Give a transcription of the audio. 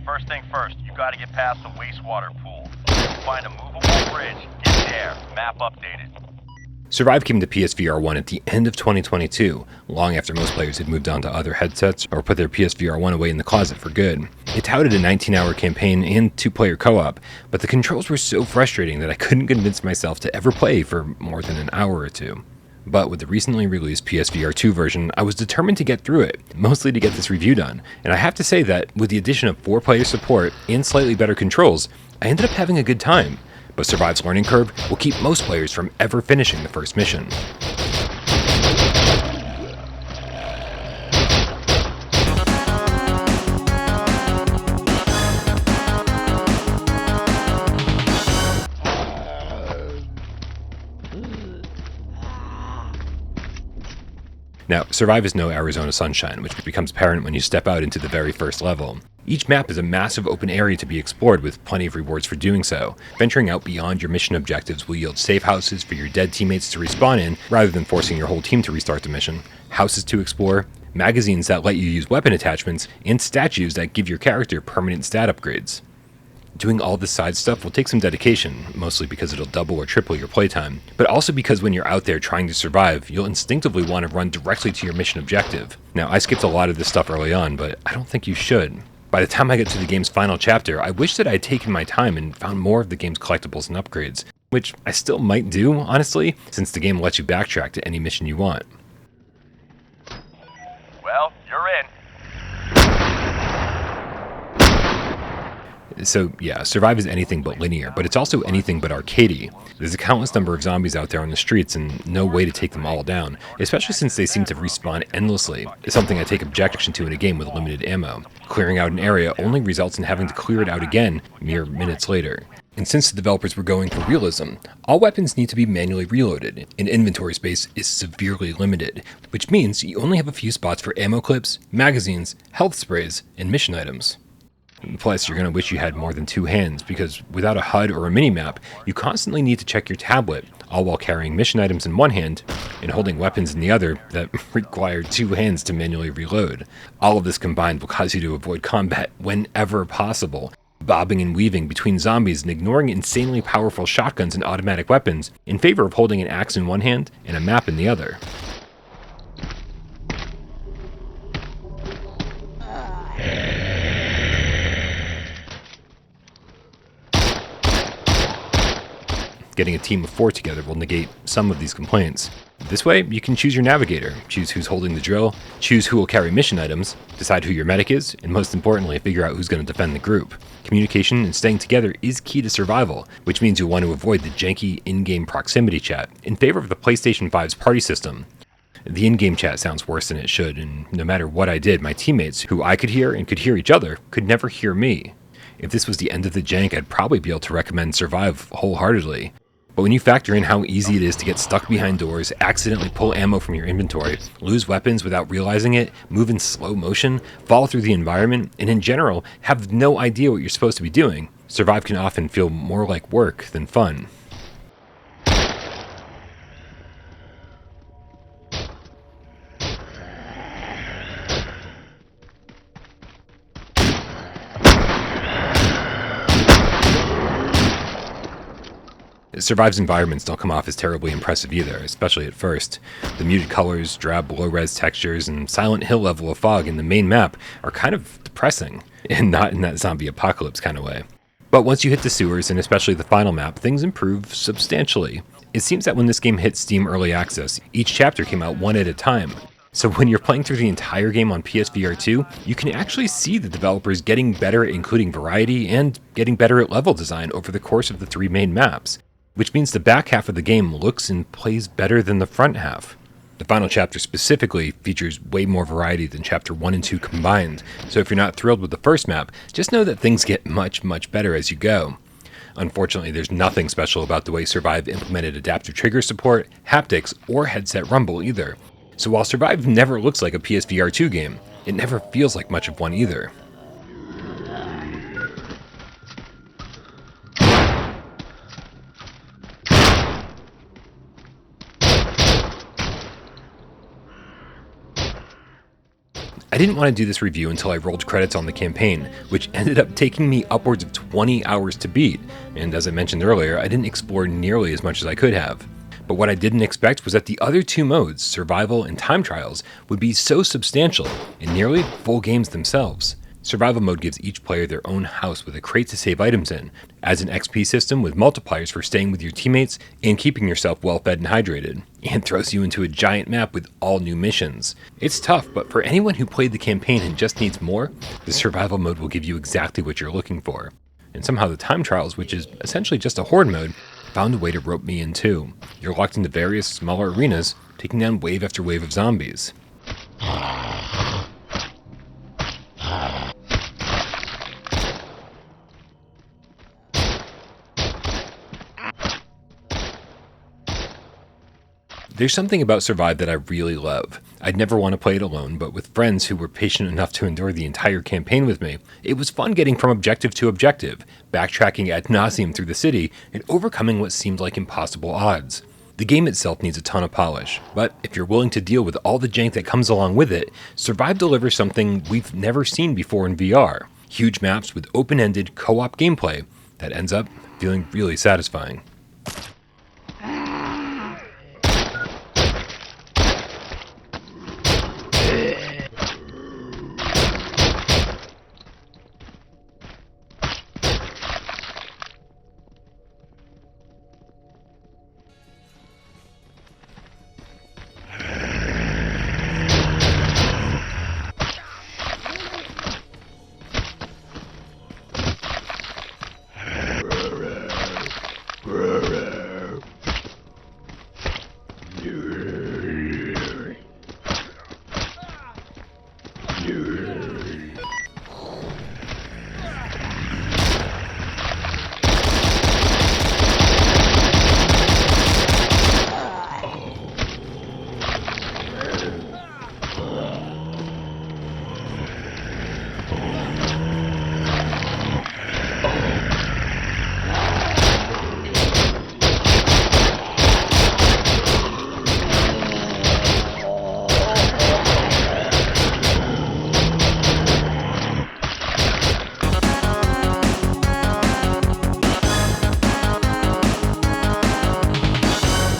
First thing first, you gotta get past the wastewater pool. Find a movable bridge, get there, map updated. SURV came to PSVR1 at the end of 2022, long after most players had moved on to other headsets or put their PSVR1 away in the closet for good. It touted a 19-hour campaign and 2-player co-op, but the controls were so frustrating that I couldn't convince myself to ever play for more than an hour or two. But with the recently released PSVR2 version, I was determined to get through it, mostly to get this review done, and I have to say that with the addition of 4-player support and slightly better controls, I ended up having a good time. But SURV's learning curve will keep most players from ever finishing the first mission. Now, SURV is no Arizona sunshine, which becomes apparent when you step out into the very first level. Each map is a massive open area to be explored with plenty of rewards for doing so. Venturing out beyond your mission objectives will yield safe houses for your dead teammates to respawn in, rather than forcing your whole team to restart the mission, houses to explore, magazines that let you use weapon attachments, and statues that give your character permanent stat upgrades. Doing all this side stuff will take some dedication, mostly because it'll double or triple your playtime, but also because when you're out there trying to survive, you'll instinctively want to run directly to your mission objective. Now, I skipped a lot of this stuff early on, but I don't think you should. By the time I get to the game's final chapter, I wish that I had taken my time and found more of the game's collectibles and upgrades, which I still might do, honestly, since the game lets you backtrack to any mission you want. Well, you're in. So yeah, SURV is anything but linear, but it's also anything but arcadey. There's a countless number of zombies out there on the streets and no way to take them all down, especially since they seem to respawn endlessly. It's something I take objection to in a game with limited ammo. Clearing out an area only results in having to clear it out again mere minutes later. And since the developers were going for realism, all weapons need to be manually reloaded, and inventory space is severely limited, which means you only have a few spots for ammo clips, magazines, health sprays, and mission items. Plus, you're going to wish you had more than 2 hands, because without a HUD or a minimap, you constantly need to check your tablet, all while carrying mission items in one hand and holding weapons in the other that require 2 hands to manually reload. All of this combined will cause you to avoid combat whenever possible, bobbing and weaving between zombies and ignoring insanely powerful shotguns and automatic weapons in favor of holding an axe in one hand and a map in the other. Getting a team of 4 together will negate some of these complaints. This way, you can choose your navigator, choose who's holding the drill, choose who will carry mission items, decide who your medic is, and most importantly, figure out who's going to defend the group. Communication and staying together is key to survival, which means you'll want to avoid the janky in-game proximity chat in favor of the PlayStation 5's party system. The in-game chat sounds worse than it should, and no matter what I did, my teammates, who I could hear and could hear each other, could never hear me. If this was the end of the jank, I'd probably be able to recommend SURV wholeheartedly. But when you factor in how easy it is to get stuck behind doors, accidentally pull ammo from your inventory, lose weapons without realizing it, move in slow motion, fall through the environment, and in general, have no idea what you're supposed to be doing, SURV can often feel more like work than fun. SURV's environments don't come off as terribly impressive either, especially at first. The muted colors, drab low-res textures, and Silent Hill level of fog in the main map are kind of depressing, and not in that zombie apocalypse kind of way. But once you hit the sewers, and especially the final map, things improve substantially. It seems that when this game hit Steam Early Access, each chapter came out one at a time. So when you're playing through the entire game on PSVR2, you can actually see the developers getting better at including variety and getting better at level design over the course of the 3 main maps, which means the back half of the game looks and plays better than the front half. The final chapter specifically features way more variety than Chapter 1 and 2 combined, so if you're not thrilled with the first map, just know that things get much better as you go. Unfortunately, there's nothing special about the way SURV implemented adaptive trigger support, haptics, or headset rumble either. So while SURV never looks like a PSVR2 game, it never feels like much of one either. I didn't want to do this review until I rolled credits on the campaign, which ended up taking me upwards of 20 hours to beat, and as I mentioned earlier, I didn't explore nearly as much as I could have. But what I didn't expect was that the other two modes, survival and time trials, would be so substantial and nearly full games themselves. Survival mode gives each player their own house with a crate to save items in, adds an XP system with multipliers for staying with your teammates and keeping yourself well fed and hydrated, and throws you into a giant map with all new missions. It's tough, but for anyone who played the campaign and just needs more, the survival mode will give you exactly what you're looking for. And somehow the time trials, which is essentially just a horde mode, found a way to rope me in too. You're locked into various smaller arenas, taking down wave after wave of zombies. There's something about Survive that I really love. I'd never want to play it alone, but with friends who were patient enough to endure the entire campaign with me, it was fun getting from objective to objective, backtracking ad nauseum through the city, and overcoming what seemed like impossible odds. The game itself needs a ton of polish, but if you're willing to deal with all the jank that comes along with it, Survive delivers something we've never seen before in VR. Huge maps with open-ended, co-op gameplay that ends up feeling really satisfying.